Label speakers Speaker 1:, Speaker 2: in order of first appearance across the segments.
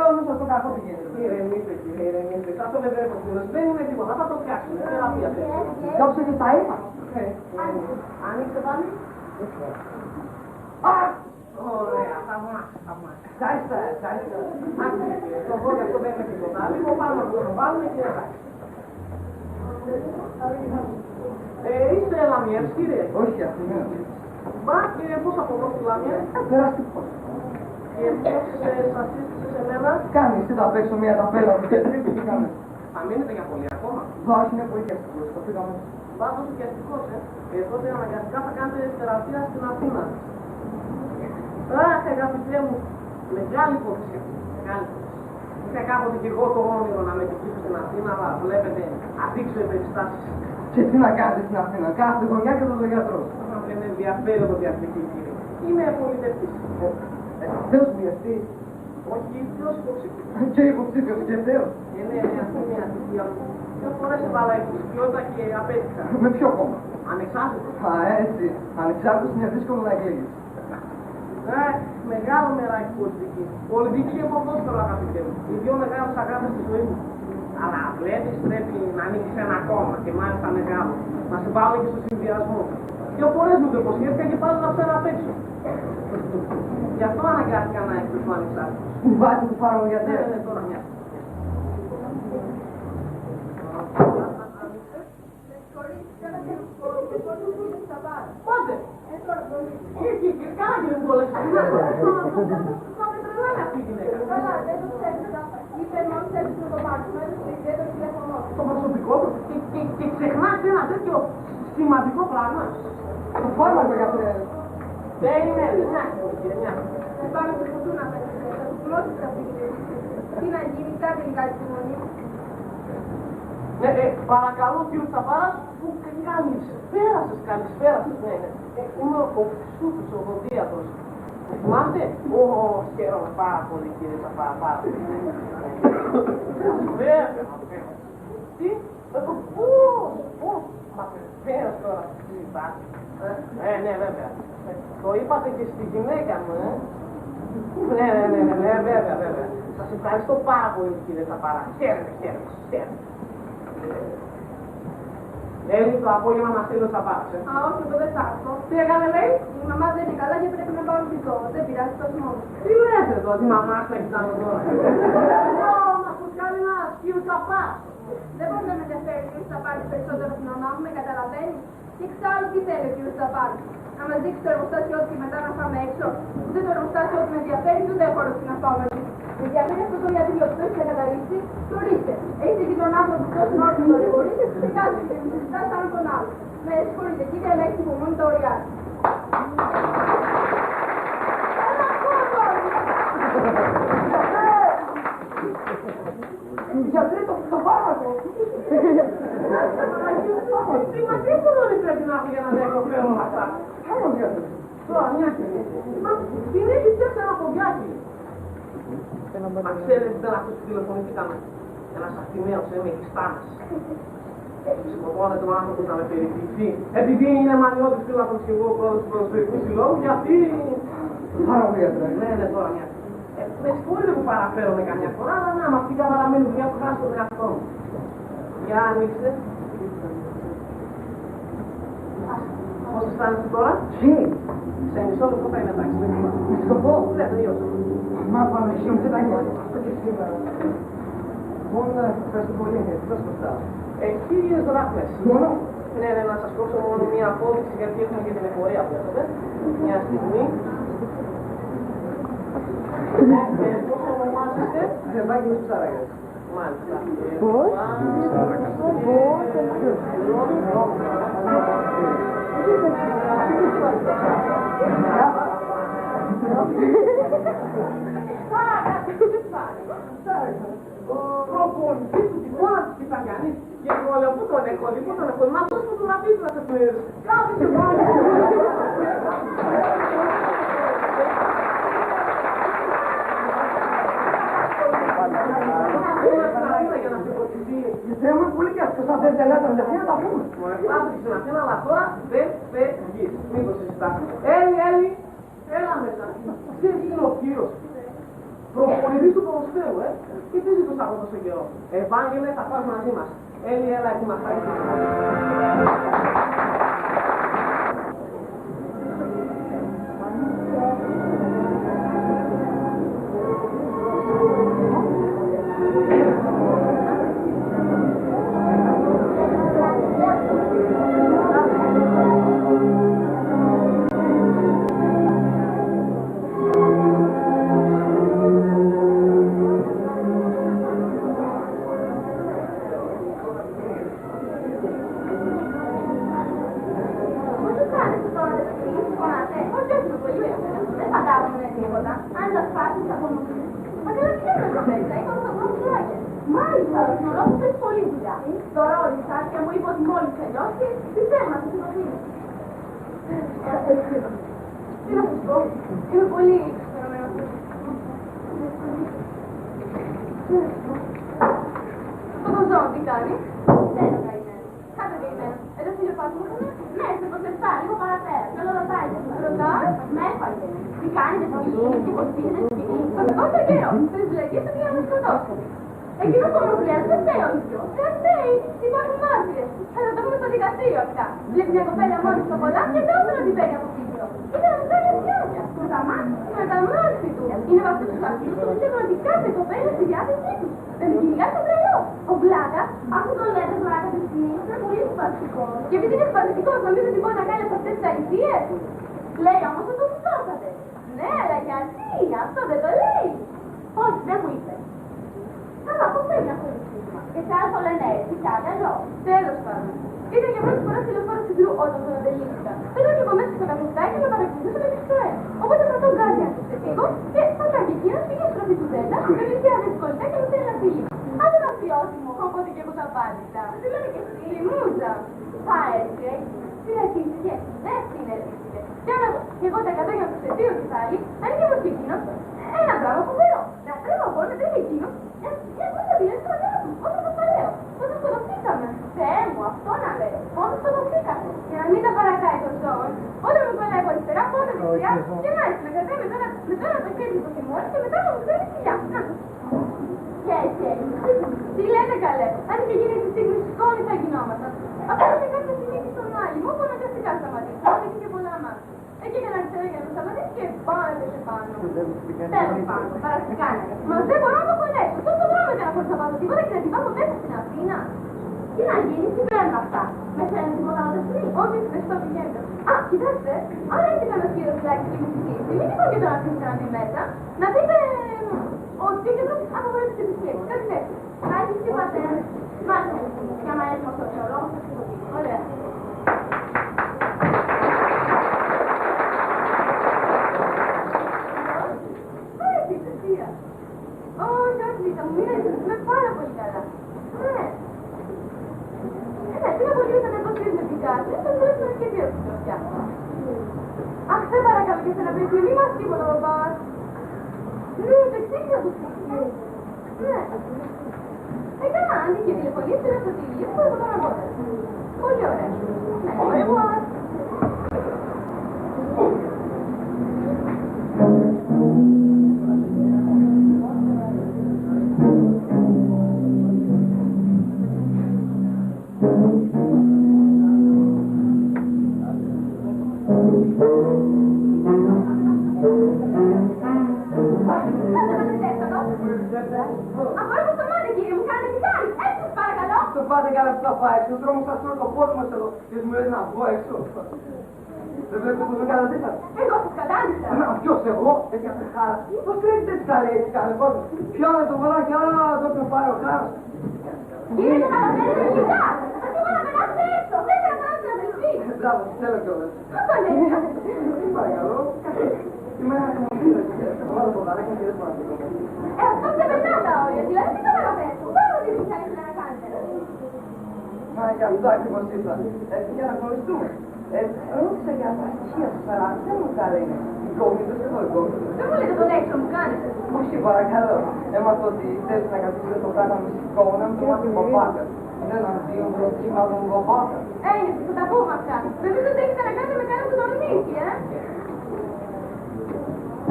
Speaker 1: όλο σας το κακό πηγαίνει.
Speaker 2: Ηρεμήστε, κύριε, ηρεμήστε. Αυτό δεν πρέπει να δεν είναι τίποτα. Θα το φτιάξουμε. Θεραπεία θέλει.
Speaker 1: Δώσε και τα είπα.
Speaker 2: Ανοίξτε πάλι. Ωραία, θαυμάσια.
Speaker 1: Ευχαριστώ.
Speaker 2: Το βόλιο αυτό δεν είναι τίποτα. Λίγο πάνω από το βάλουμε και εντάξει. Είστε Λαμιές, κύριε.
Speaker 1: Όχι, αυτή είναι.
Speaker 2: Μπα, κύριε, πώς από εδώ στη Λαμία.
Speaker 1: Περαστικός.
Speaker 2: Και πώς σας σύστησε σε μένα.
Speaker 1: Κάνει, εσύ θα παίξω μια ταπέλα του κέντρου και τι κάνεις.
Speaker 2: Θα μείνετε για πολύ ακόμα.
Speaker 1: Όχι, είναι πολύ εύκολο. Το πήγαμε.
Speaker 2: Πάντως και αστικός, τότε αναγκαστικά θα κάνετε θεραπεία στην Αθήνα. Αχ, αγαπητέ μου, μεγάλη υπόθεση. Μεγάλη υπόθεση. Είχα κάποτε και εγώ το όνειρο να με τυχήσω στην Αθήνα, αλλά βλέπετε, αδείξω οι περιστάσεις.
Speaker 1: Και τι να κάνετε στην Αθήνα, κάθε γωνιά και τον γιατρό.
Speaker 2: Δεν με ενδιαφέρει το διαθετή, κύριε. Είμαι πολιτευτής.
Speaker 1: Θεός βιαστής.
Speaker 2: Όχι, ποιος υποψήφιος.
Speaker 1: Και υποψήφιος και Θεός.
Speaker 2: Ναι, αυτή είναι η ατυχία μου. Δύο φορές έβαλα υποψηφιότητα και απέτυχα.
Speaker 1: Με ποιο κόμμα.
Speaker 2: Ανεξάρτητος.
Speaker 1: Α, έτσι. Ανεξάρτητος είναι δύσκολο να γέλεις.
Speaker 2: Μεγάλο μεράκι πολιτική. Πολιτική έχω ποδόσφαιρο, αγαπητέ μου. Οι δύο μεγάλους αγάπες στη ζωή μου. Αλλά βλέπεις, πρέπει να ανοίξεις ένα κόμμα και μάλιστα μεγάλο. Να σε βάλω και στο συνδυασμό. Δύο φορές μου το υποσχέθηκα και πάλι να φέρω απ' έξω. Γι' αυτό αναγκάστηκα να εκτεθώ ανεξάρτητος.
Speaker 1: Μου βάζει του πάρω για
Speaker 2: Ναι, τώρα μια. Πότε? Κάνα και δεν πολλές. Μα με τρελάνε αυτή η γυναίκα.
Speaker 3: Καλά, δεν το ξέρεις. Είπε μόλις έτσι να το πάρουμε, δεν το τηλεφωνώ.
Speaker 2: Το προσωπικό του και ξεχνάτε ένα τέτοιο σημαντικό πράγμα.
Speaker 1: Το φάρμακο για αυτό.
Speaker 2: Δεν είναι, μια.
Speaker 3: Πάμε στο φωτούνα με θα του πλώσεις αυτή τη θέση. Τι να γίνει, τα τελικά τη συμφωνία.
Speaker 2: Παρακαλώ κύριο Τσαπάρας, που κάνεις, καλησπέρα σας, ναι. Είμαι ο Χρυσούφης, ο Δοντίατρος. Θυμάστε? Χαίρομαι πάρα πολύ κύριε Τσαπάρα, πάρα πολύ. Βέβαια, τι, πώς, μα βεβαίως τώρα, τι υπάρχει. Ναι, βέβαια. Το είπατε και στη γυναίκα μου, Ναι, βέβαια. Σας ευχαριστώ πάρα πολύ κύριε Τσαπάρα. Χαίρετε. Έλλη το απόγευμα μας στείλω στα πάρας,
Speaker 3: Α, όχι, εγώ δεν θα έρθω.
Speaker 2: Τι έκανε, λέει?
Speaker 3: Η μαμά δεν είναι καλά και πρέπει να πάω σπιτό. Δεν πειράζει, τόσο μόνο.
Speaker 2: Τι λέτε εδώ, τη μαμά σου έχει κάνει τώρα. Να σου κάνει ένα σκύλο Τσαπάρας.
Speaker 3: Δεν μπορεί να με ενδιαφέρει ο κ. Τσαπάρης περισσότερο από την μαμά μου, με καταλαβαίνει. Και εξάλλου τι θέλει ο κ. Τσαπάρης. Να μας δείξει το εργοστάσιο του και μετά να πάμε έξω. Ούτε το εργοστάσιο του με ενδιαφέρει, ούτε έχω όρεξη να πάω μαζί. Με ενδιαφέρει αυτό το ιατρείο που έχει καταλήξει, το ορίστε. Έχετε και τον άνθρωπο που τόσο όρθιο το λεγορείτε και κάθεστε και μου συζητά σαν τον άλλο. Με συγχωρείτε, κύριε, αλλά έχει υπομονή τα ωριά.
Speaker 1: Γιατρέ, το φάρμακο.
Speaker 2: Τι πολύ πρέπει να έχω για να δεν έχω φέρω όλα αυτά.
Speaker 1: Άλλο γιατρέ.
Speaker 2: Τώρα, μια στιγμή. Μα την έχει φτιάξει ένα ποδιάκι. Μα ξέρετε δεν αυτός που τηλεφωνηθήκαμε. Ένας ακτινέος με χιστάνες. Σκοπώνε τον άνθρωπο να με περιποιηθεί. Επειδή είναι μανιώτης φύλακος και εγώ πρόεδρος του Ποδοσφαιρικού Συλλόγου, γιατί...
Speaker 1: Άρα μου γιατρέ.
Speaker 2: Ναι, τώρα μια. Με συγχωρείτε που παραφέρομαι καμιά φορά, αλλά να, με αυτή η καταραμένη δουλειά που χάσει τον εαυτό μου. Για ανοίξτε. Πώς αισθάνεστε τώρα? Σε μισό λεπτό θα είναι εντάξει.
Speaker 1: Στο πω.
Speaker 2: Ναι, τελείωσα.
Speaker 1: Μα πάμε, εσύ μου δεν τα νιώθω. Αυτό και σήμερα. Μόνο ευχαριστώ πολύ, γιατί δεν σκοτάω.
Speaker 2: 1000 δράχμες.
Speaker 1: Μόνο.
Speaker 2: Ναι, να σας κόψω μόνο μία απόδειξη, γιατί έχουμε και την εφορία που έχετε. Μια στιγμή. Πώς ονομάζεστε?
Speaker 1: Ευάγγελος Ψάραγας.
Speaker 2: Μάλιστα.
Speaker 1: Πώς?
Speaker 2: Προπονητής του τυπώνα της Κιταγιανής και του Ολεοπού τον εκολύπου τον εκολύπου. Μα αυτός που τον αφήσει να σε πληρώσει. Κάθεσε πάνω.
Speaker 1: Δεν μου πολύ και αυτός, αν δεν τελειώνει τα να τα πούμε.
Speaker 2: Μου εφτάθηκε στην Αθήνα, αλλά τώρα δεν φεύγεις. Μην το συζητάς. Έλλη, έλα μέσα. Ξέρεις τι είναι ο κύριος. Προπονητής του ποδοσφαίρου, Και τι ζητούσα από τόσο καιρό. Ευάγγελε, θα πας μαζί μας. Έλλη, έλα εκεί μας πάει.
Speaker 3: Τώρα όλη η Σάκια μου είπε ότι μόλις τελειώσει, πιστεύω να σας υποδείξει. Τι να σας πω, είμαι πολύ ξερωμένος. Το κοζόν τι κάνει? Δεν είναι καημένο. Κάτω καημένο. Εδώ φίλιο πας μου έκανε. Ναι, σε προσεστά, λίγο παραπέρα. Θέλω ρωτάει. Ρωτάει, με έφαγε. Τι κάνετε σπίτι, τι κοστίζετε σπίτι. Το κακότερο καιρό, τρεις βλακίες για να με σκοτώσουν. Εκείνο το ομοφυλιάς δεν φταίει ο ίδιος. Δεν φταίει. Υπάρχουν μάρτυρες. Θα το έχουμε στο δικαστήριο αυτά. Βλέπει μια κοπέλα μόνη στο πολλά και δεν θα την παίρνει από πίσω. Είναι να βγάλει αστιάκια. Με τα μάτια, με τα μάτια του. Είναι με αυτούς τους αρχούς που πιστεύουν ότι κάθε κοπέλα στη διάθεσή του. Δεν κυνηγάει το τρελό. Ο Βλάκα, αφού τον λέτε τώρα κατευθείαν, είναι πολύ σπαστικό. Και επειδή είναι σπαστικό, νομίζω ότι μπορεί να κάνει από αυτές τις αληθείες. Λέει όμως ότι το σκότατε. Ναι, αλλά γιατί, αυτό δεν το λέει. Όχι, δεν μου είπε. Καλά, πώς πρέπει αυτό το σύστημα. Και σε άλλο το λένε έτσι, κάτι άλλο. Τέλος πάντων. Ήταν για πρώτη φορά στη λεωφόρο του Μπλου όταν τον αντελήφθηκα. Δεν ήταν και από μέσα στο καφετάκι και με παρακολουθούσε με τις φρέες. Οπότε θα τον κάνει αυτό σε λίγο και θα κάνει εκείνος πήγε στροφή του Δέλτα με μισή δυσκολία και μου θέλει να φύγει. Αν δεν αφιώσιμο, οπότε και εγώ τα πάλιστα. Τι λένε και εσύ, λιμούζα. Θα έτσι, συνεχίστηκε, δεν συνεχίστηκε. Και εγώ τα 100 για το ξετήριο της άλλης, αν είχε όμως και εκείνος, ένα πράγμα φοβερό. Να τρέχω από να τρέχει εκείνος. Πώς θα πήγαινε στον νέο του, πώς θα το λέω, πώς θα σκοτωθήκαμε. Θεέ μου, αυτό να λέω, πώς θα σκοτωθήκαμε. Για να μην τα παρακάει το ζώο, όταν μου κολλάει από αριστερά, πότε δεξιά, και μάλιστα να κρατάει με τώρα το χέρι του χειμώνα και μετά μου φέρει φιλιά. Και έτσι, τι λέτε καλέ, αν είχε γίνει τη στιγμή σκόνη θα γινόμασταν. Αυτό είχε κάποια στιγμή στον άλλη, μου που αναγκαστικά σταματήσει, δεν είχε και πολλά μάτια. Εκεί για να ξέρω για να το σταματήσει και πάνω και πάνω. Τέλος πάνω, παραστικάνε. Μα δεν μπορώ να το χωρέσω. Τόσο δρόμο για να χωρίς να πάω τίποτα και να την πάω μέσα στην Αθήνα. Τι να γίνει, τι παίρνουν αυτά. Με φαίνεται τίποτα άλλο δεσμή. Όχι, δεν στο πηγαίνετε. Α, κοιτάξτε, αν έχετε κανένα κύριο φυλάκι και μου συζητήσει, μην τυχόν και τώρα αφήσετε να μπει μέσα, να πείτε ότι και εδώ απαγορεύεται την επισκέπτη. Κάτι τέτοιο. Θα έχεις και πατέρα. Μάλιστα, για να έρθουμε αυτό το λόγο, θα ξεχωρίσω. Ωραία. Όχι, όχι, θα μου μείνετε, είμαι πάρα πολύ καλά. Ναι. Τι να πολύ όταν εγώ στείλουμε την κάρτα, θα μπορέσουμε και δύο που το φτιάχνω. Αχ, δεν παρακαλώ και σε ένα παιδί, μη μας τίποτα, παπάς. Ναι, το εξήγησα που φτιάχνει. Ναι. Καλά, αν είχε τηλεφωνήσει, να στο τηλεφωνήσει, θα το κάνω αργότερα. Πολύ ωραία. Ναι, εγώ.
Speaker 1: Ο δρόμος θα στρώνει το πόδι μας εδώ και μου λέει να βγω έξω. Δεν βλέπετε που με καταδείξατε.
Speaker 3: Εγώ σας κατάδειξα.
Speaker 1: Να, ποιος εγώ, έτσι αυτή χάρα. Πώς τρέχετε έτσι καλή, έτσι καλή κόσμο. Πιάνε το βολάκι, αλλά εδώ το πάρει ο χάρας.
Speaker 3: Κύριε, δεν καταλαβαίνετε κοιτά. Σας είπα να περάσετε έξω. Δεν κρατάτε να αδελφή.
Speaker 1: Μπράβο, θέλω κιόλας.
Speaker 3: Αυτό λέει.
Speaker 1: Παρακαλώ. Είμαι ένα κομμωτήριο. Θα βάλω το βαράκι και δεν μπορώ να το κάνω.
Speaker 3: Αυτό ξεπερνά τα όρια. Δηλαδή τι καταλαβαίνετε. Πάνω τι θα ήθελα να κάνετε.
Speaker 1: Μα και αυτό ακριβώς ήρθα. Έτσι για να γνωριστούμε. Ρώτησα για τα στοιχεία του Σαράντη, δεν μου τα λένε. Εγκόμητος, εγώ εγκόμητος.
Speaker 3: Δεν μου λέτε τον έξω μου κάνετε.
Speaker 1: Όχι, παρακαλώ. Έμαθα ότι θέλεις να καθίσετε το πράγμα μυστικό, να μην το μάθει ο παπάκας. Δεν αντίον προτίμα τον παπάκα.
Speaker 3: Έγινε, θα τα πούμε αυτά. Νομίζω ότι έχετε να κάνετε με κανένα που τον νίκη,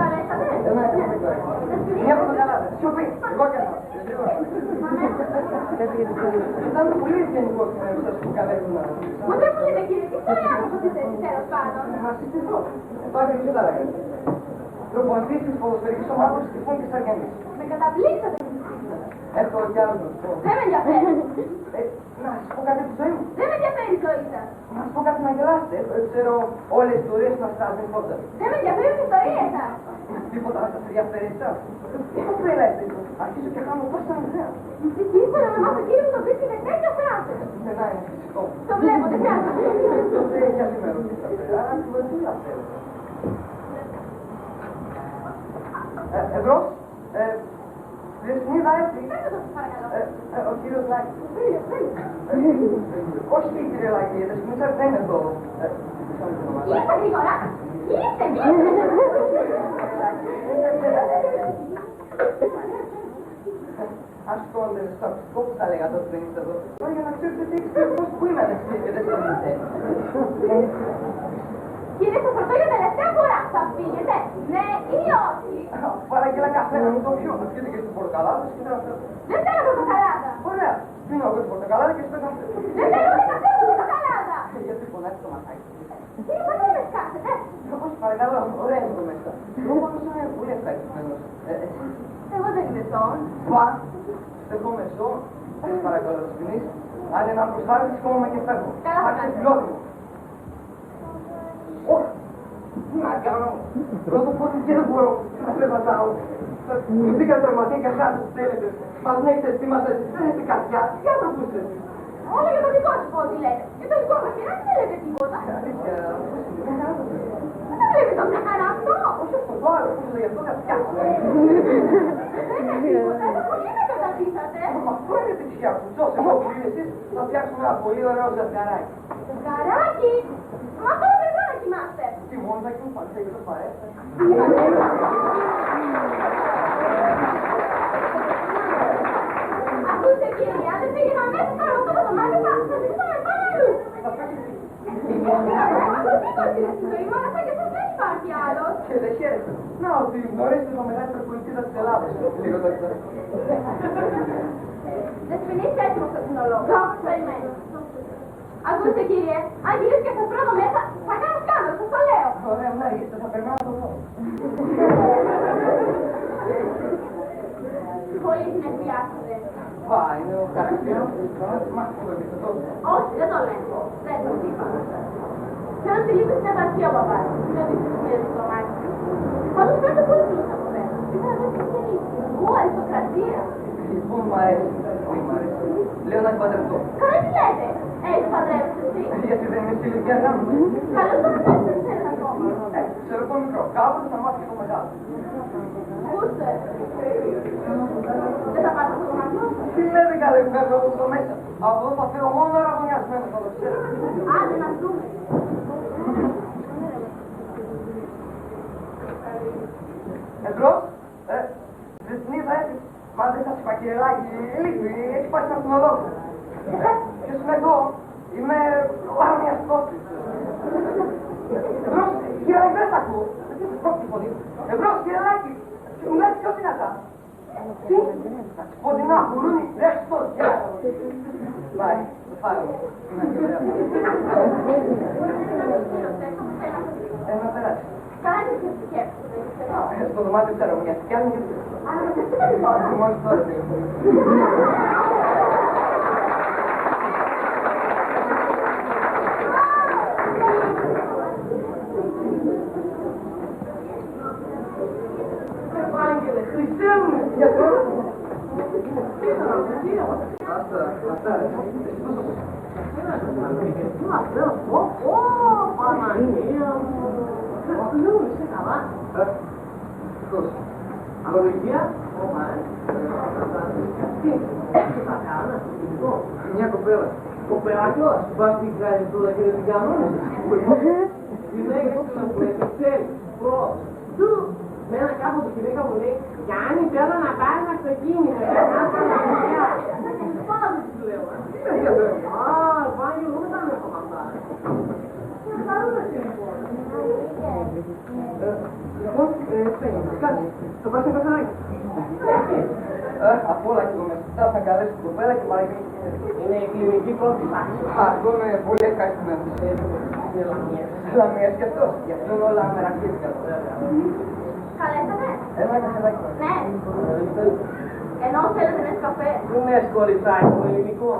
Speaker 3: Καλέσατε.
Speaker 1: Ναι, μια πορτοκαλάδα. Σιωπή, εγώ και εγώ. Ήταν πολύ ευγενικό σας που καλέσουν να...
Speaker 3: Μα δεν μου λέτε κύριε, τι θέλει άνθρωπος είστε εσείς τέλος πάντων.
Speaker 1: Να συστηθώ. Το άκρη δεν τα λέγανε. Προπονητής της ποδοσφαιρικής ομάδας της Τυφών και Σαργανής.
Speaker 3: Με καταπλήξατε.
Speaker 1: Έχω κι άλλο να σου πω.
Speaker 3: Δεν με ενδιαφέρει.
Speaker 1: Να σας πω κάτι από τη ζωή μου.
Speaker 3: Δεν με ενδιαφέρει η ζωή σας.
Speaker 1: Να σας πω κάτι να γελάσετε. Ξέρω όλες τις ιστορίες που να σας πότε.
Speaker 3: Δεν με ενδιαφέρει η ιστορία σας.
Speaker 1: Τίποτα να σας ενδιαφέρει εσάς. Πώς τρελαίνετε. Αρχίζω και κάνω πόσα ιδέα.
Speaker 3: Τι ήθελα να μάθω κύριε μου το πίστευε τέτοια φράση.
Speaker 1: Δεν είναι φυσικό.
Speaker 3: Το βλέπω, δεν χρειάζεται.
Speaker 1: Δεν έχει άλλη με ρωτήσατε. Άρα τι βοηθούλα θέλω. Εμπρός. Διεθνίδα έτσι. Ο κύριος Λάκης. Όχι κύριε Λάκη, η Διεθνίδα δεν είναι εδώ.
Speaker 3: Ήρθε γρήγορα. Ήρθε.
Speaker 1: Ας το στρατικό που θα λέγα τότε δεν είστε εδώ. Τώρα για να ξέρετε τι πώς που είμαι και δεν θέλετε.
Speaker 3: Κύριε, σας ρωτώ για τελευταία φορά. Θα φύγετε, ναι ή όχι.
Speaker 1: Παραγγείλα καφέ να μην το πιω. Να πιείτε και στην πορτοκαλάδα και δεν θέλω.
Speaker 3: Δεν θέλω πορτοκαλάδα.
Speaker 1: Ωραία. Πίνω εγώ την πορτοκαλάδα και σπέτα αυτό.
Speaker 3: Δεν θέλω ούτε καφέ ούτε πορτοκαλάδα.
Speaker 1: Γιατί φωνάζει το ματάκι.
Speaker 3: Κύριε, μα δεν με σκάσετε.
Speaker 1: Όπως παρακαλώ, ωραία είναι το μέσα. Εγώ πάντως είμαι πολύ ευχαριστημένος.
Speaker 3: Εγώ δεν είμαι τόν.
Speaker 1: Μα, εγώ μεσό, παρακαλώ να σπινείς. Αν είναι να προσφάρεις, κόμμα και φεύγω.
Speaker 3: Καλά θα κάνεις.
Speaker 1: Αξιπλώτιμο. Όχι. Τι να κάνω. Πρώτο πόδι και δεν μπορώ να περπατάω. Μπήκα τερματία και χάρη που θέλετε. Μας νέχετε αισθήματα, δεν έχετε καρδιά. Τι άνθρωπος είστε.
Speaker 3: Όλα για το δικό σου πόδι λέτε. Για το δικό μας χεράκι δεν λέτε τίποτα.
Speaker 1: Αλήθεια,
Speaker 3: Δεν βλέπετε μια χαρά αυτό.
Speaker 1: όχι αυτό το άλλο, πώς γι' αυτό καρδιά.
Speaker 3: Δεν είναι τίποτα. Εδώ πολύ με καταδείξατε.
Speaker 1: Μα πού είναι επιτυχία που ζω, εγώ που είναι εσείς, θα φτιάξουμε ένα πολύ ωραίο ζευγαράκι.
Speaker 3: Ζευγαράκι. Μα αυτό δεν θα κοιμάστε.
Speaker 1: Τι μόνο θα κοιμηθείτε και το παρέ.
Speaker 3: Ακούστε κύριε, αν δεν πήγαινα μέσα στο αυτό το δωμάτιο θα ζητήσουμε πάνω αλλού. Ακούστε τίποτα στη ζωή μου, αλλά σαν και εσάς δεν υπάρχει άλλος.
Speaker 1: Και δεν χαίρετε. Να, ότι γνωρίζετε το μεγαλύτερο πολιτήρα της Ελλάδας. Λίγο το έτσι.
Speaker 3: Δεν σπινίστε έτοιμο στο σύνολο. Κάπου περιμένω. Ακούστε κύριε, αν γυρίσω και σας βρω μέσα, θα κάνω σκάνδαλο, σας το λέω.
Speaker 1: Ωραία, να είστε, θα περνάω να το δω.
Speaker 3: Πολύ συνεδριάσατε.
Speaker 1: Πα, είναι ο χαρακτήρας του. Μα, το είπατε τότε.
Speaker 3: Όχι, δεν το λέω. Δεν το είπα. Θέλω να στείλετε στην επαρχία ο παπάς. Δεν το είπα στο μάτι. Πάντως φαίνεται πολύ πλούσια από μένα. Ήθελα να δω τι ω, αριστοκρατία.
Speaker 1: Λοιπόν, μου αρέσει. Πολύ μου αρέσει. Λέω να την παντρευτώ.
Speaker 3: Καλά τι λέτε. Έχεις παντρεύσει εσύ.
Speaker 1: Γιατί δεν είναι στη ηλικία γάμου.
Speaker 3: Καλώς το παντρεύεις δεν ξέρεις ακόμα.
Speaker 1: Ξέρω το μικρό. Κάποτε θα μάθει το μεγάλο.
Speaker 3: Ακούστε. Δεν θα πάτε στο δωμάτιο.
Speaker 1: Τι λέτε καλέ, φεύγω από το μέσα. Από εδώ θα φύγω μόνο αραγωνιασμένο, θα το ξέρω.
Speaker 3: Άντε να δούμε.
Speaker 1: Εμπρός, Δεσποινίδα έτσι. Μα δεν σας είπα κύριε Λάκη, λίγο, έχει πάει στον αστυνοδό. Ποιος είμαι εγώ, είμαι ο αραγωνιαστικός της. Εμπρός, κύριε Λάκη, δεν σ' ακούω. Εμπρός, κύριε Λάκη, μου λέτε πιο δυνατά. Τι, σποντινά, μπουρούνι, ρεύστο, γεια. Πάει, το φάρω. Να περάσει.
Speaker 3: Κάντε και σκέψεις.
Speaker 1: Στο δωμάτιο ξέρω, μια σκιάλη και
Speaker 3: Αλλά δεν ξέρετε τώρα.
Speaker 1: μόλις τώρα
Speaker 2: Άγγελε, Χριστέ μου!
Speaker 1: γιατί
Speaker 2: Αυτά, Παναγία μου! Λέω, είσαι καλά. Απολογία, τι θα κάνω,
Speaker 1: μια κοπέλα.
Speaker 2: κοπεράκιο, σου πας την κάνει τώρα και δεν την κανόνισε. Γυναίκα σου που ξέρει, πρώτος. Με ένα κάποτε γυναίκα μου λέει, Γιάννη, θέλω να πάρει ένα αυτοκίνητο. Πάρα δεν της λέω. Α, πάλι εγώ δεν τα έχω αυτά. Λοιπόν,
Speaker 1: Κάτσε, το πράσινο καθαράκι. Από όλα και το μέσα. Θα καλέσει την κοπέλα και παραγγείλει.
Speaker 2: Είναι η κλινική πρώτη τάξη.
Speaker 1: Α, εγώ είμαι πολύ ευχαριστημένος.
Speaker 2: Είναι λαμίες.
Speaker 1: Λαμίας και αυτός. Γι' αυτό είναι όλα μερακίδια.
Speaker 3: Καλέσατε.
Speaker 1: Ένα καθαράκι.
Speaker 3: Ναι. Ενώ θέλετε ένα καφέ.
Speaker 2: Πού είναι κοριτσάκι του ελληνικού.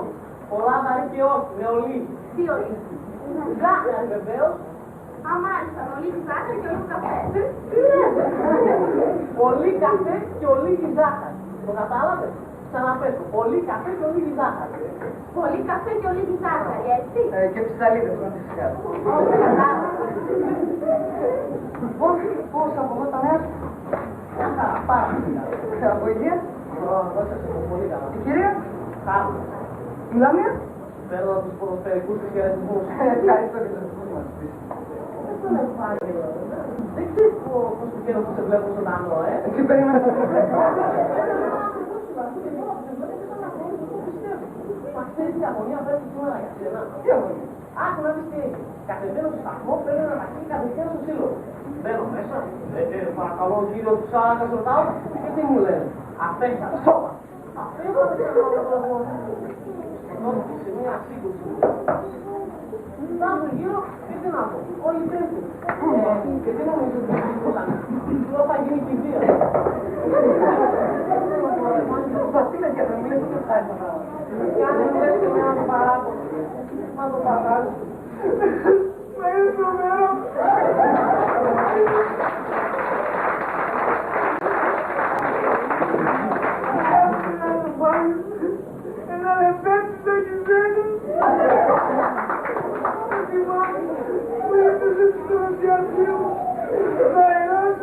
Speaker 2: Πολλά βαρύ και όχι, με ολίγη.
Speaker 3: Τι ολίγη.
Speaker 2: Ζάχαρη βεβαίως.
Speaker 3: Α, μάλιστα, με ολίγη ζάχαρη και ολίγη καφέ.
Speaker 2: Πολύ καφέ και ολίγη ζάχαρη. Το κατάλαβες. Ξαναπέσω. Πολύ καφέ και ολίγη ζάχαρη.
Speaker 3: Πολύ καφέ και ολίγη ζάχαρη, έτσι.
Speaker 1: Και ψαλίδες με τις σκάτες.
Speaker 3: Όχι, κατάλαβα.
Speaker 1: Πώς από εδώ τα νέα σου.
Speaker 2: Μια χαρά, πάρα πολύ καλά.
Speaker 1: Από υγεία.
Speaker 2: Δώσε σε πολύ καλά.
Speaker 1: Η κυρία.
Speaker 2: Χάρμα.
Speaker 1: Η Λαμία.
Speaker 2: Παίρνω τους ποδοσφαιρικούς τους χαιρετισμούς.
Speaker 1: Ευχαριστώ και τους δικούς μας.
Speaker 2: Δεν ξέρεις πόσο καιρό που σε βλέπω ζωντανό,
Speaker 1: Τι περιμένετε.
Speaker 2: Μα ξέρεις τι αγωνία πρέπει σήμερα για σένα.
Speaker 1: Τι αγωνία.
Speaker 2: Άκου να δεις τι έγινε. Κατεβαίνω στο σταθμό, παίρνω ένα ταξίδι κατευθείαν στο σύλλογο. Μπαίνω μέσα, παρακαλώ κύριο του Σάρακα, ρωτάω και τι μου λένε. Απέχα, σώμα. Απέχα, σε μια σύγκρουση. Φτάνω γύρω και τι να πω, όλοι πρέπει. Και τι νομίζω ότι θα θα γίνει κηδεία.
Speaker 1: Βασίλες και δεν μιλές ούτε χάρη τα πράγματα.
Speaker 2: Και αν δεν λες και με έναν παράπονο, θα το παγάζω.
Speaker 1: Μα είναι τρομερό. Ένα λεπτάκι στο κυβέρνη. Μου έπαιζε στο διαδίο. Αερός,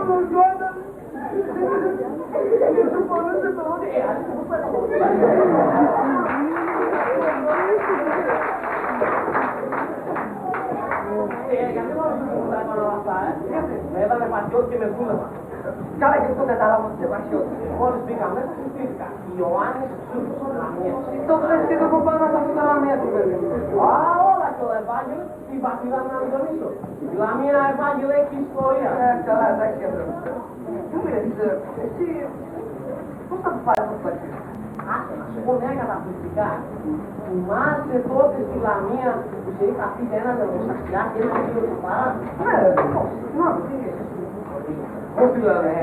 Speaker 1: ολογκόταν. Και σου πονούσε το ότι
Speaker 2: Γιατί μόνο σου τα έκανα αυτά, με έδανε πατιώτη και με δούλευα.
Speaker 1: Καλά και αυτό κατάλαβα ότι σε παχιώτη.
Speaker 2: Μόλις μπήκα μέσα, συστήθηκα. Ιωάννης Ψούφος, Λαμίας.
Speaker 1: Το βρες και το κοπάνω σε αυτό τα λαμία του παιδί.
Speaker 2: Α, όλα και όλα Ευάγγελε, την πατρίδα μου να μην τονίσω. Η Λαμία Ευάγγελε έχει ιστορία.
Speaker 1: Καλά, εντάξει, αδερφέ. Μου λες, εσύ πώς θα το πάρεις αυτό το ταξίδι.
Speaker 2: Άσε να σου πω νέα καταπληκτικά. Θυμάσαι τότε στη Λαμία που σε είχα πει ένα νευροσαξιά και ένα κύριο του παρά.
Speaker 1: Ναι, πώς, θυμάμαι, τι είναι. Πώς δηλαδή.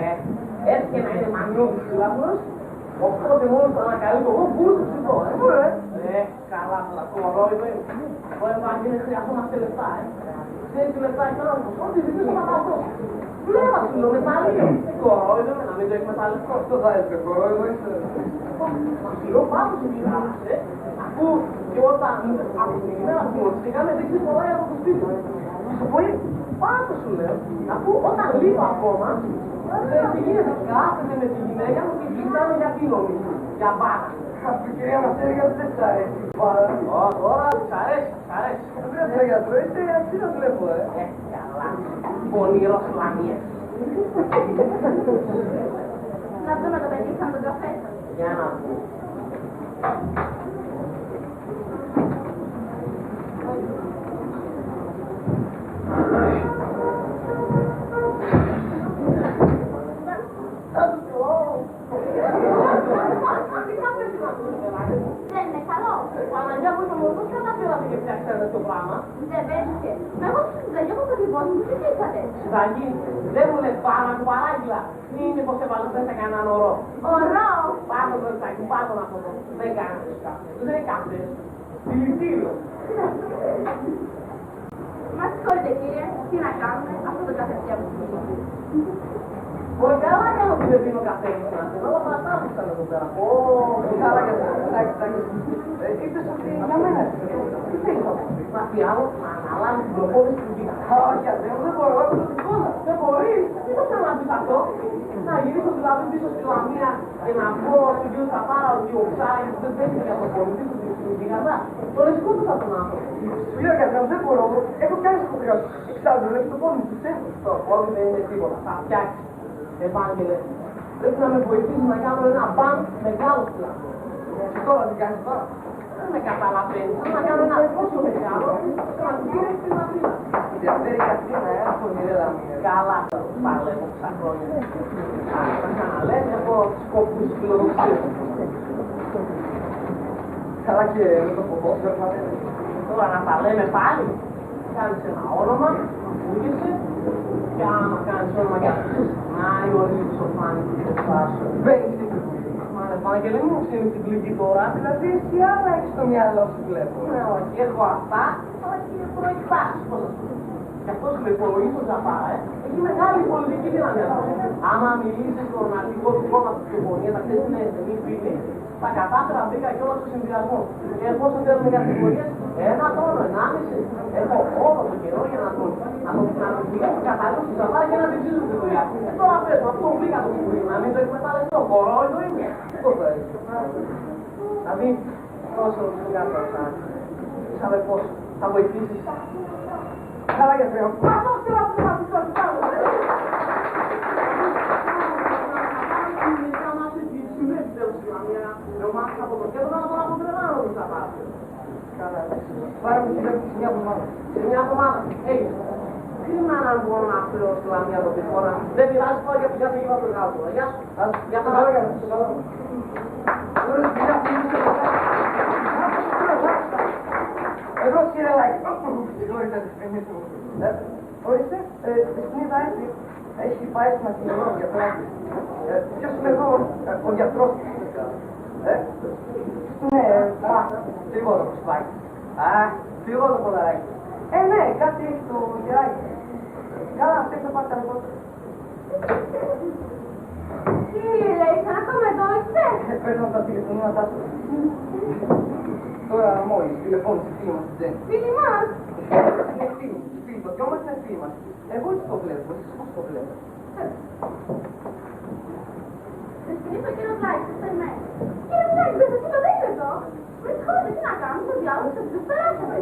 Speaker 2: Έτσι και να είναι μανιώδης σύλλαβος, οπότε μόλις το ανακαλύπτω εγώ μπορούσα να ψηθώ,
Speaker 1: Πού ρε.
Speaker 2: Καλά, το ρόλο είναι. Ο Ευάγγελε χρειαζόμαστε λεφτά, Ξέρεις τι λεφτά έχει άνθρωπος, ό,τι ζητήσω να τα δώσω. Βλέπα σου λέω μετάλλιο. Το ρόλο είναι να μην το εκμεταλλευτώ.
Speaker 1: Αυτό θα έπρεπε, κορόιδο είσαι.
Speaker 2: Μα σου λέω πάντως η μιλάς, αφού και όταν από την ημέρα που γνωριστήκαμε δεν ξεποράει από το σπίτι μου.
Speaker 1: Σου πολύ.
Speaker 2: Πάντως σου λέω, αφού όταν λείπω ακόμα, τι γίνεται, κάθεται με τη γυναίκα μου και κοιτάνε για τι νομίζει, για μπάκα.
Speaker 1: Αυτή η κυρία μας έλεγε ότι δεν σ' αρέσει.
Speaker 2: Τώρα της αρέσει, της αρέσει.
Speaker 1: Βλέπω γιατρό, είστε έτσι να βλέπω,
Speaker 2: Καλά, πονηρός Λαμίας.
Speaker 3: Να δούμε το παιδί σαν τον καφέ.
Speaker 2: Για να δούμε.
Speaker 3: Δεν είναι καλό.
Speaker 2: Παναγιά μου είπε μου, πώς καταφέρατε και φτιάξατε τέτοιο πράγμα.
Speaker 3: Δεν πέτυχε. Μα εγώ στην Ιταλία έχω κατηβώσει, μου τι είπατε.
Speaker 2: Συνταγή, δεν μου λες πάρα του παράγγειλα. Τι είναι πως έβαλες μέσα κανέναν ορό.
Speaker 3: Ωρό.
Speaker 2: Πάρτο το λεπτάκι, πάρτο να φωτώ. Δεν κάνει τους καφές. Δεν είναι καφές. Δηλητήριο.
Speaker 3: Μα συγχωρείτε κύριε, τι να κάνουμε, αυτό το καφέ φτιάχνουμε.
Speaker 2: Πολύ καλά κάνω που δεν πίνω καφέ στην Αθήνα, όλα τα άλλα ήταν εδώ πέρα.
Speaker 1: Καλά και αυτό. Εντάξει. Είπες ότι για μένα. Τι θέλεις αυτό.
Speaker 2: Μα τι άλλο, να αναλάβει την προπόνηση του γύνα.
Speaker 1: Όχι, αδερφέ, δεν μπορώ, έχω το δικό μου.
Speaker 2: Δεν μπορείς, τι θα θέλω να πεις αυτό. Να γυρίσω δηλαδή πίσω στη Λαμία και να πω στον κύριο Σαφάρα ότι ο Ξάρης δεν παίζει για το πολιτή του στην Γιγαντά. Τον εσκούτουσα τον άνθρωπο.
Speaker 1: Σου λέω γιατρό, δεν μπορώ. Έχω κάνει υποχρεώσεις. Εξάλλου, βλέπεις το πόνο μου, πιστεύω.
Speaker 2: Το πόδι δεν είναι τίποτα, θα φτιάξει. Ευάγγελε, πρέπει να με βοηθήσει να κάνω ένα μπαν μεγάλο πλάνο.
Speaker 1: Τώρα τι κάνεις τώρα.
Speaker 2: Δεν με καταλαβαίνεις, θέλω να κάνω ένα τόσο μεγάλο, να την πήρε στην Αθήνα.
Speaker 1: ενδιαφέρει κάτι να έρθω μοιρέλα μου.
Speaker 2: Καλά, παλεύω στα χρόνια. Τα ξαναλέτε, έχω σκοπούς φιλοδοξίες.
Speaker 1: Καλά και με το ποδόσφαιρο θα λέμε.
Speaker 2: Τώρα να τα λέμε πάλι, κάνεις ένα όνομα, ακούγεσαι, και άμα κάνεις όνομα για αυτούς, να η ολίγης ο φάνης του κεφάσου.
Speaker 1: Μπαίνεις στην πληγή.
Speaker 2: Μα ρε Βαγγέλη μου, είναι στην πληγή τώρα,
Speaker 1: Δηλαδή εσύ άλλα έχεις στο μυαλό σου βλέπω.
Speaker 2: ναι, όχι, έχω αυτά, αλλά και προεκφάσεις, πώς θα σου πω. Και αυτός λεπτολογεί τον Τζαπάρα, έχει μεγάλη πολιτική δύναμη αυτός. Άμα μιλήσεις στον αρχηγό του κόμματος της συμφωνίας, θα ξέρεις είναι στενή φίλη, τα κατάφερα βρήκα και όλα στο συνδυασμό. Και πόσο θέλουμε για συμφωνίες, 1 τόνο, 1,5. Έχω όλο τον καιρό για να τον πηγαίνω κατάλληλο στον Τζαπάρα και να την ψήσουμε τη δουλειά. Τώρα πες, αυτό βρήκα το συμφωνία, να μην το εκμεταλλευτώ, κορόιδο είναι.
Speaker 1: Πώς θα έχεις.
Speaker 2: Δηλαδή, τόσο σου κάτω σαν αδερφός, θα βοηθήσεις.
Speaker 1: Καλά για τρέο. Πάρα μου τηλέφωνο σε μια εβδομάδα.
Speaker 2: Σε μια εβδομάδα. Κρίμα να μπορώ να φέρω στη Λαμία από τη χώρα. Δεν πειράζει, πάω για πια πήγα από το κάτω. Γεια σου. Για τα
Speaker 1: Καλά
Speaker 2: λόγια.
Speaker 1: για να καλά. Τώρα δεν πειράζει, πήγαινε στο εγώ Κυρελάκη. Συγχωρείτε τις παινίες μου. Ορίστε, στην είδα έτσι. Έχει πάει στην Αθηνό για πράξη. Ποιος είμαι εγώ, ο γιατρός του. Ναι, λίγο το κουσπάκι. Λίγο το ποδαράκι. Ναι, κάτι έχει το γεράκι. Καλά, αυτό θα πάρει καλύτερα.
Speaker 3: Τι λέει, σαν ακόμα εδώ είστε.
Speaker 1: Παίρνω τα τηλεφωνήματά σου. Τώρα μόλις τηλεφώνησε η φίλη μας στην Τζέννη.
Speaker 3: Φίλοι μας.
Speaker 1: Είναι φίλοι, το δυο μας είναι φίλοι μας. Εγώ έτσι το βλέπω, εσείς πώς το βλέπετε.
Speaker 3: Δεν σκηνείς ο κύριος Λάκης, δεν περιμένει. Κύριε Λάκη, δεν σας είπα, δεν είναι εδώ. Με συγχωρείτε, τι να κάνουμε, το διάλογο σας δεν περάσαμε.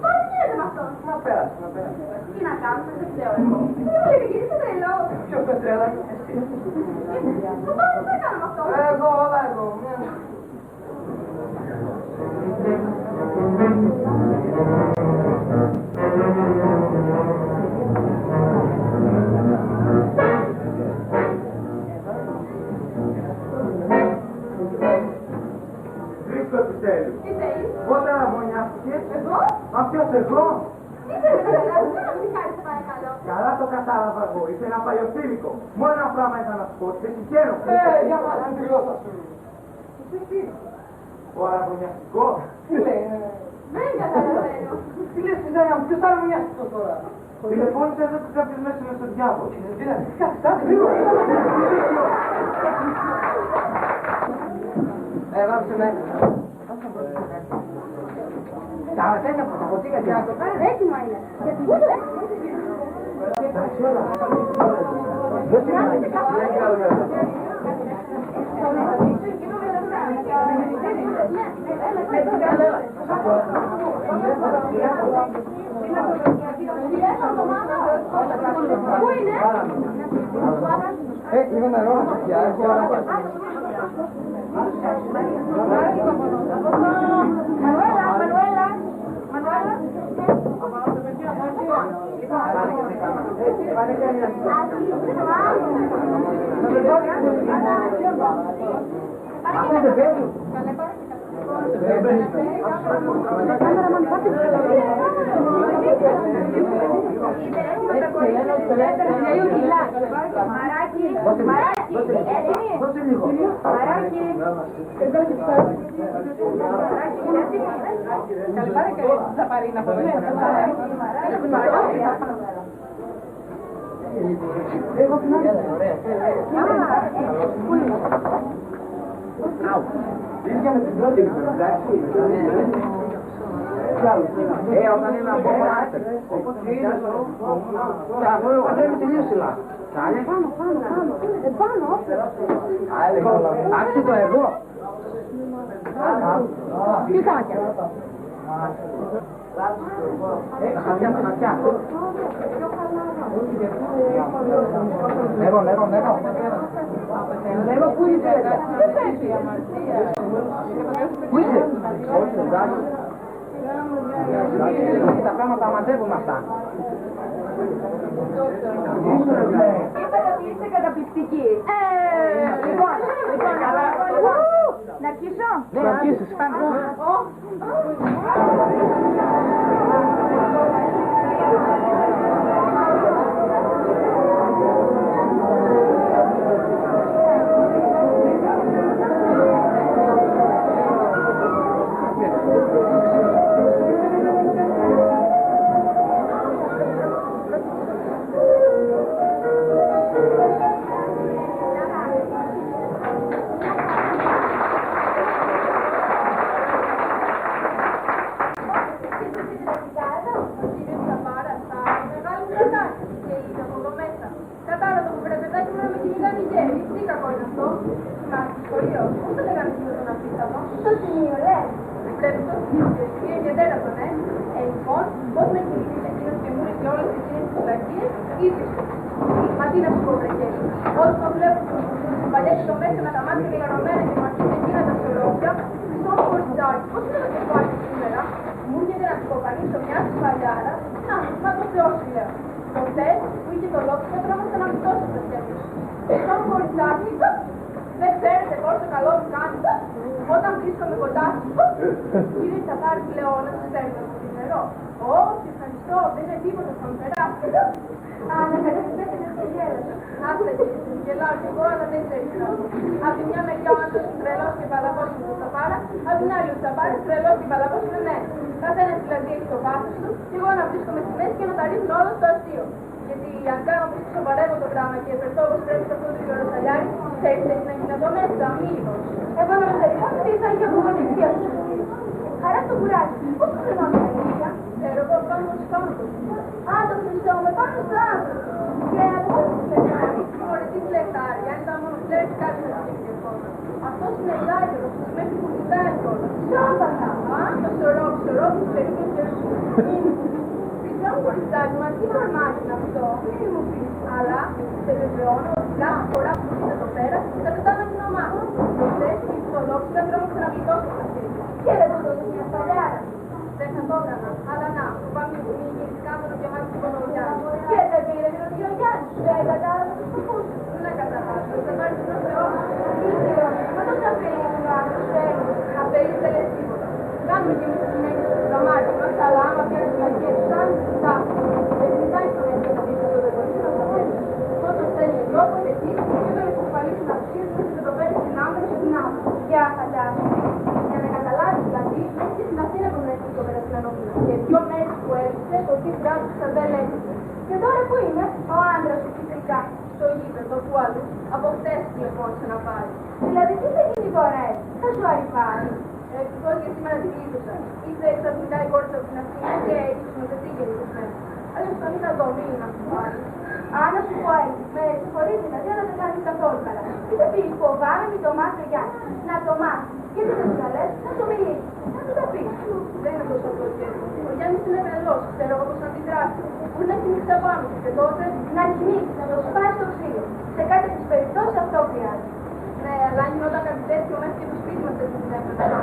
Speaker 3: Πώς γίνεται με αυτό.
Speaker 1: Να πέρασε, να πέρασε.
Speaker 3: Τι να κάνουμε, δεν ξέρω εγώ. Δεν μου λέτε, κύριε, είστε τρελό.
Speaker 1: Ποιος με τρέλα, εσύ.
Speaker 3: Το πάμε, τι έκανα με αυτό.
Speaker 1: Εγώ, όλα εγώ.
Speaker 4: Βρίσκω επιτέλους.
Speaker 3: Τι θέλεις.
Speaker 4: Πότε αραβωνιάστηκες?
Speaker 3: Εγώ.
Speaker 4: Μα ποιος εγώ?
Speaker 3: Τι θέλεις, δεν μου τη χάρη, σε παρακαλώ.
Speaker 4: Καλά το κατάλαβα εγώ. Είσαι ένα παλιοφίλικο. Μόνο ένα πράγμα είχα να σου πω. Σε συγχαίρω.
Speaker 1: Για μας την γλώσσα σου.
Speaker 4: Ο αραβωνιαστικός.
Speaker 1: Τι λέει,
Speaker 3: Δεν καταλαβαίνω.
Speaker 1: τι λες, Ζάνια μου, ποιος αραβωνιάστηκε τώρα.
Speaker 4: Τηλεφώνησε εδώ και κάποιος μέσα είναι στον διάβολο.
Speaker 1: Δηλαδή, κάτι γρήγορα. Βάψε με. Τα αρτένια από τα ποτήρια τι να το κάνει.
Speaker 3: Έτοιμα είναι. Γιατί πού το Πού είναι?
Speaker 1: Λίγο νερό να φτιάξει.
Speaker 3: Μανουέλα.
Speaker 1: Καλησπέρα και θα πάρει να πω.
Speaker 4: Ίδια με την πρώτη λοιπόν, εντάξει. Όταν είναι από μάτσερ. Αυτό είναι τελείως ψηλά. Άξι το εγώ.
Speaker 3: Τι κάτια.
Speaker 4: Τα χαρτιά, τα χαρτιά. Νερό.
Speaker 3: Λέω πού είσαι. Δεν πέφτει.
Speaker 4: Πού είσαι? Όχι, εντάξει. Τα πράγματα μαζεύουμε αυτά.
Speaker 3: Είπατε ότι είστε καταπληκτικοί. Λοιπόν, να αρχίσω.
Speaker 2: Ναι, να αρχίσεις.
Speaker 3: Κύριε Τσαπάρη, λέω να σας φέρνω από την νερό. Όχι, ευχαριστώ, δεν είναι τίποτα, θα μου περάσει. Να κατευθυνθείτε και στο γέλασα. Άστε, γελάω κι εγώ, αλλά δεν ξέρεις να πω. Απ' τη μια μεριά ο άντρας τρελός και παλαβός είναι το Τσαπάρα, απ' την άλλη ο Τσαπάρας τρελός και παλαβός είναι ναι. Καθένας δηλαδή έχει το πάθος του, και εγώ να βρίσκομαι στη μέση και να τα ρίχνω όλα στο αστείο. Γιατί αν κάνω που σοβαρεύω το δράμα και εφερθώ όπως πρέπει σε αυτό το γεροσαλιάρι, ξέρεις τι να γίνει εδώ μέσα, αμήλικος. Εγώ να με τελειώσω τι θα είχε απογονιστεί αυτό. Χαρά στο κουράκι. Πόσο χρονών είναι η αλήθεια? Ξέρω εγώ πάνω στο στόμα. Α, το Χριστό, με πάνω στο άνθρωπο. Και από πόσο του λεφτάρι. Ωραία, τι λεφτάρι, αν ήταν μόνο φλέρς κάτι θα δείξει ακόμα. Αυτός είναι ελάχιστος, τους μέχρι που κοιτάει τώρα. Σώπανα. Α, το σωρό που περίπου και Πιστεύω χωριστάκι, μα τι κορμάκι είναι αυτό. Μη μου πεις, αλλά σε βεβαιώνω ότι κάθε φορά που είσαι εδώ πέρα θα πετάμε την ομάδα. Προχθές η ψυχολόγησα θέλω να ξαναβλητώσω στα χέρια. Χαίρετε το μια σπαλιάρα. Δεν θα το έκανα, αλλά να, το πάμε που μη γίνεις κάτω να διαμάτεις τον Ογιάννη. Και δεν πήρε την Ογιάννη, δεν κατάλαβα το σκοπούς. Δεν κατάλαβα, θα πάρει τον Θεό. Μα το καφέλι του άνθρωπο θέλει, καφέλι δεν λέει τίποτα. Κάνουμε και εμείς τη συνέχεια στο δραμάκι μας, αλλά άμα πιάνεις την αρχή του σαν τα. Δεν κοιτάει στον έτσι να πεις αυτό δεν μπορεί να το θέλει. Τόσο στέλνει λόγο και εσύ, και δεν υποφαλείς να ψήσεις και το παίρνεις την άμεση και την άμεση. Για φαντάζομαι. Για να καταλάβεις δηλαδή, και στην Αθήνα που με έφυγε το περασμένο και 2 μέρες που έλειψε, το τι βράδυσα δεν λέει. Και τώρα που είναι, ο άντρας του φυσικά, στο γήπεδο του άλλου, από χτες τηλεφώνησε να πάρει. Δηλαδή τι θα γίνει τώρα έτσι, θα σου αρρυπάρει. Ευτυχώς και σήμερα την κλείδωσα. Ήρθε ξαφνικά η κόρη από την Αθήνα και ίσως με τετήκε λίγο πέρα. Αλλιώς θα μην θα το μείνει να σου πάρει. Αν να σου πω έτσι, με συγχωρείς δηλαδή, αλλά δεν κάνεις καθόλου καλά. Τι θα πεις, φοβάμαι μη το μάθει ο Γιάννης. Να το μάθει. Και τι δεν σου τα λες, να το μιλήσει. Να του τα πεις. Δεν είναι τόσο απλό σχέδιο. Ο Γιάννης είναι μελός, ξέρω εγώ πώς να αντιδράσει. Μπορεί να κοιμηθεί απάνω του και τότε να κοιμήσει, να το σπάσει το ξύλο. Σε κάτι της περιπτώσεις αυτό χρειάζεται. Ναι, αλλά αν γινόταν κάτι τέτοιο μέχρι και το σπίτι μας δεν την έφερε.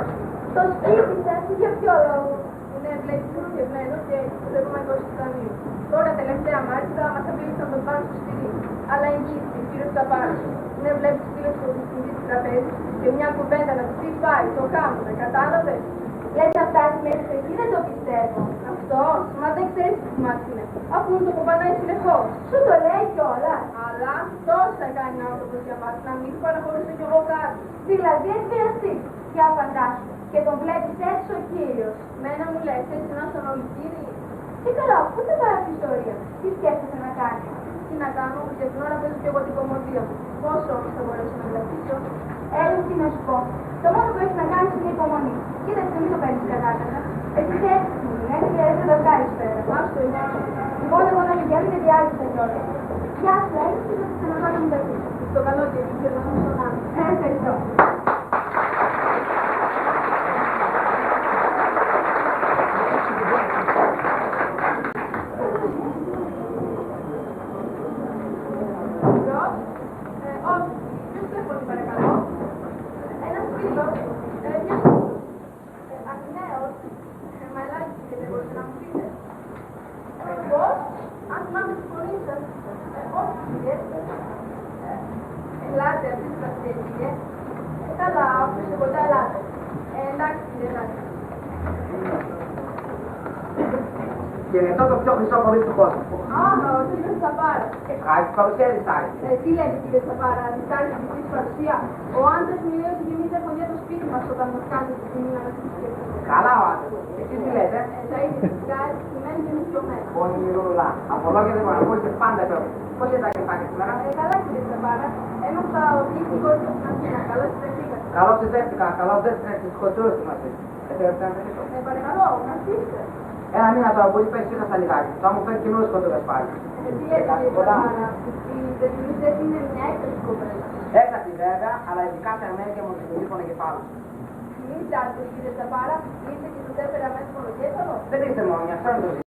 Speaker 3: Το σπίτι σας, για ποιο λόγο? Είναι βλέπεις συσκευμένο και το επόμενο του Ταμείου. Τώρα τελευταία μάλιστα μας απειλήσαν τον πάνω στο σπίτι. Αλλά εγγύηση, κύριος Τσαπάρης. Είναι βλέπεις φίλος του διευθυντή της τραπέζης και μια κουβέντα να του πει πάει, το κάνουμε, κατάλαβες? Λες να φτάσει μέχρι εκεί, δεν το πιστεύω. Αυτό, μα δεν ξέρεις τι σημάδι είναι. Αφού μου το κομπανάει συνεχώς. Σου το λέει κιόλας. Αλλά τόσα κάνει ο άνθρωπος για μας, να μην παραχωρήσω κι εγώ κάτι. Δηλαδή εκβιαστή. Για φαντάσου. Και τον βλέπεις έξω ο κύριος. Μένα μου λες, έτσι να στον όλοι κύριοι. Και καλά, πού θα πάει αυτή η ιστορία. Τι σκέφτεσαι να κάνεις? Τι να κάνω, για την ώρα παίζω κι εγώ την κομμωδία μου. Πόσο όμως θα μπορέσω να γραφτήσω? Έλα τι να σου πω. Το μόνο που έχεις να κάνεις είναι υπομονή. Κοίταξε, μην το παίρνεις κατάκατα. Εσύ έτσι μου είναι και δεν το κάνεις πέρα. Άστο είναι. Λοιπόν, εγώ να πηγαίνω και διάλυσα κιόλας. Γεια σου, έλα και θα ξαναβάλω με τα πίσω. Στο καλό και και να μου στον άνθρωπο. Ευχαριστώ. Αν θυμάμαι
Speaker 2: Χαιρετώ το πιο χρυσό παιδί του κόσμου.
Speaker 3: Α, ο κύριος Τσαπάρα.
Speaker 2: Ευχάριστη παρουσία της Άρης.
Speaker 3: Τι λέτε κύριε Τσαπάρα, διστάζει τη δική παρουσία. Ο άντρας μου λέει ότι γεμίζει φωνιά το σπίτι μας όταν μας κάνει τη στιγμή να μας επισκεφτείτε.
Speaker 2: Καλά ο άντρας. Εσείς τι λέτε?
Speaker 3: Τα ίδια φυσικά, σημαίνει και νησιωμένα.
Speaker 2: Πονηρούλα. Απολόγια δεν μπορεί να ακούσει πάντα εδώ. Πώς είναι τα κεφάκια σήμερα?
Speaker 3: Καλά κύριε Τσαπάρα, έμαθα ότι έχει την κόρη του στην Αθήνα. Καλώς ήρθατε.
Speaker 2: Καλώς ήρθατε, καλώς ήρθατε στις κοτσούρες του μαζί.
Speaker 3: Παρακαλώ, καθίστε.
Speaker 2: Ένα μήνα τώρα που είπες είχα στα λιγάκι. Θα μου φέρει καινούριες κοτσούρες πάλι.
Speaker 3: Τι λέτε κύριε Τσαπάρα, η τεχνητές είναι μια έκταση κοπέλα.
Speaker 2: Έκταση βέβαια, αλλά ειδικά σε Αμέρικα μου την τηλέφωνο κεφάλου.
Speaker 3: Μην τάτε κύριε Τσαπάρα, είστε και τους έφερα μέσα στο κέφαλο.
Speaker 2: Δεν είστε μόνο, αυτό είναι το ζήτημα.